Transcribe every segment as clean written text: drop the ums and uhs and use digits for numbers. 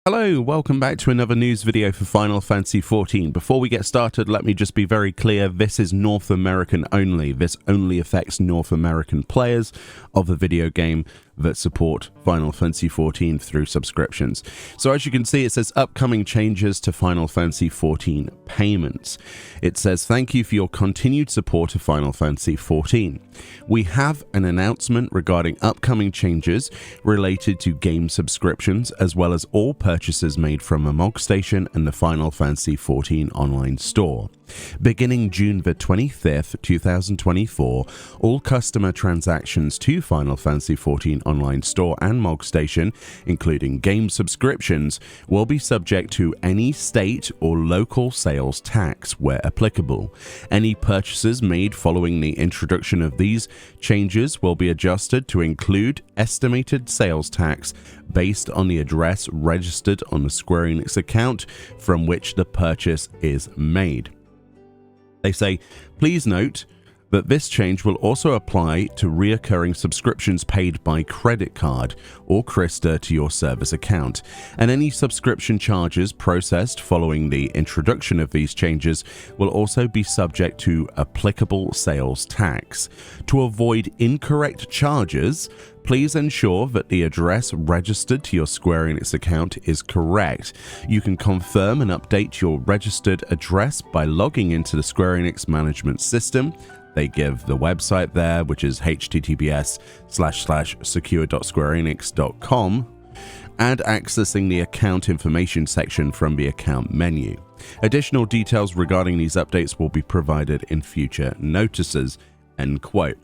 Hello, welcome back to another news video for Final Fantasy XIV. Before we get started, let me just be very clear, this is North American only. This only affects North American players of the video game that support Final Fantasy XIV through subscriptions. So as you can see, it says upcoming changes to Final Fantasy XIV payments. It says, thank you for your continued support of Final Fantasy XIV. We have an announcement regarding upcoming changes related to game subscriptions, as well as all purchases made from a MOG station and the Final Fantasy XIV online store. Beginning June the 25th, 2024, all customer transactions to Final Fantasy XIV online store and MOG station, including game subscriptions, will be subject to any state or local sales tax where applicable. Any purchases made following the introduction of these changes will be adjusted to include estimated sales tax based on the address registered on the Square Enix account from which the purchase is made. They say, please note that this change will also apply to reoccurring subscriptions paid by credit card or Krista to your service account, and any subscription charges processed following the introduction of these changes will also be subject to applicable sales tax. To avoid incorrect charges, please ensure that the address registered to your Square Enix account is correct. You can confirm and update your registered address by logging into the Square Enix management system. They give the website there, which is https://secure.squareenix.com, and accessing the account information section from the account menu. Additional details regarding these updates will be provided in future notices, end quote.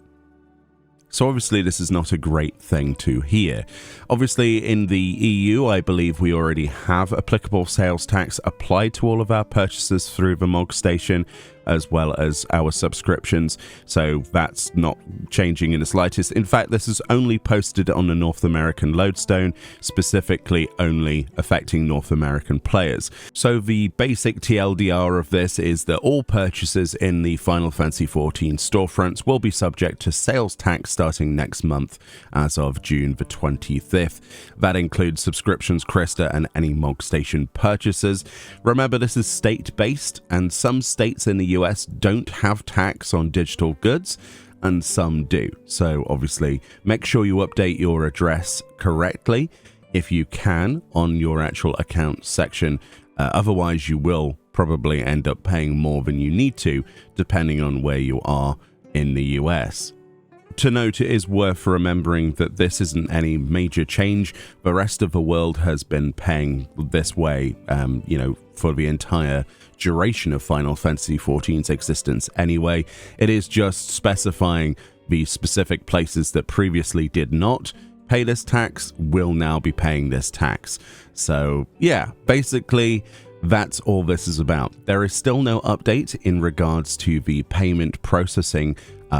So obviously this is not a great thing to hear. Obviously in the EU, I believe we already have applicable sales tax applied to all of our purchases through the MOG station, as well as our subscriptions, so that's not changing in the slightest. In fact, this is only posted on the North American lodestone, specifically only affecting North American players. So the basic TLDR of this is that all purchases in the Final Fantasy XIV storefronts will be subject to sales tax starting next month as of June the 25th. That includes subscriptions, Krista, and any MOG station purchases. Remember, this is state-based, and some states in the US don't have tax on digital goods and some do. So obviously make sure you update your address correctly if you can on your actual account section. Otherwise you will probably end up paying more than you need to, depending on where you are in the US. To note, it is worth remembering that this isn't any major change. The rest of the world has been paying this way, for the entire duration of Final Fantasy XIV's existence anyway. It is just specifying the specific places that previously did not pay this tax will now be paying this tax. So yeah, basically that's all this is about. There is still no update in regards to the payment processing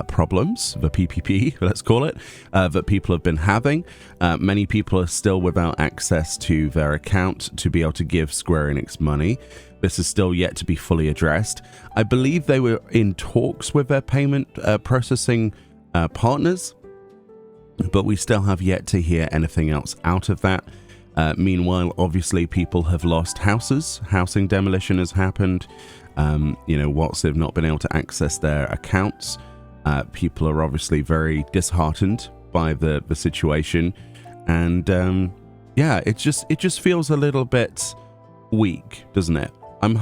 problems, the PPP, let's call it, that people have been having. Many people are still without access to their account to be able to give Square Enix money. This is still yet to be fully addressed. I believe they were in talks with their payment processing partners, but we still have yet to hear anything else out of that. Meanwhile, obviously, people have lost houses. Housing demolition has happened. Whilst they've not been able to access their accounts, people are obviously very disheartened by the situation. And it just feels a little bit weak, doesn't it? I'm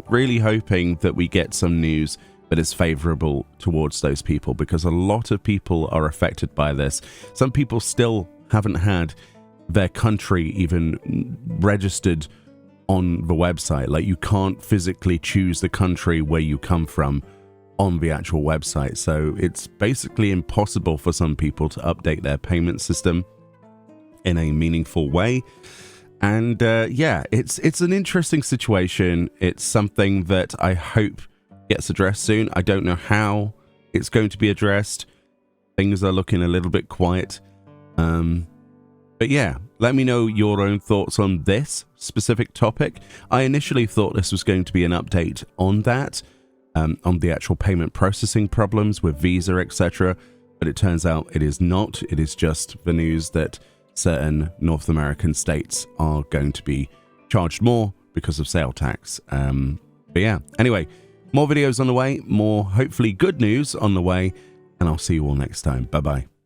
really hoping that we get some news that is favorable towards those people, because a lot of people are affected by this. Some people still haven't had their country even registered on the website. Like, you can't physically choose the country where you come from on the actual website. So it's basically impossible for some people to update their payment system in a meaningful way. And it's an interesting situation. It's something that I hope gets addressed soon. I don't know how it's going to be addressed. Things are looking a little bit quiet. But yeah, let me know your own thoughts on this specific topic. I initially thought this was going to be an update on that, on the actual payment processing problems with Visa, etc. But it turns out it is not. It is just the news that certain North American states are going to be charged more because of sale tax. But yeah, anyway, more videos on the way, more hopefully good news on the way, and I'll see you all next time. Bye bye.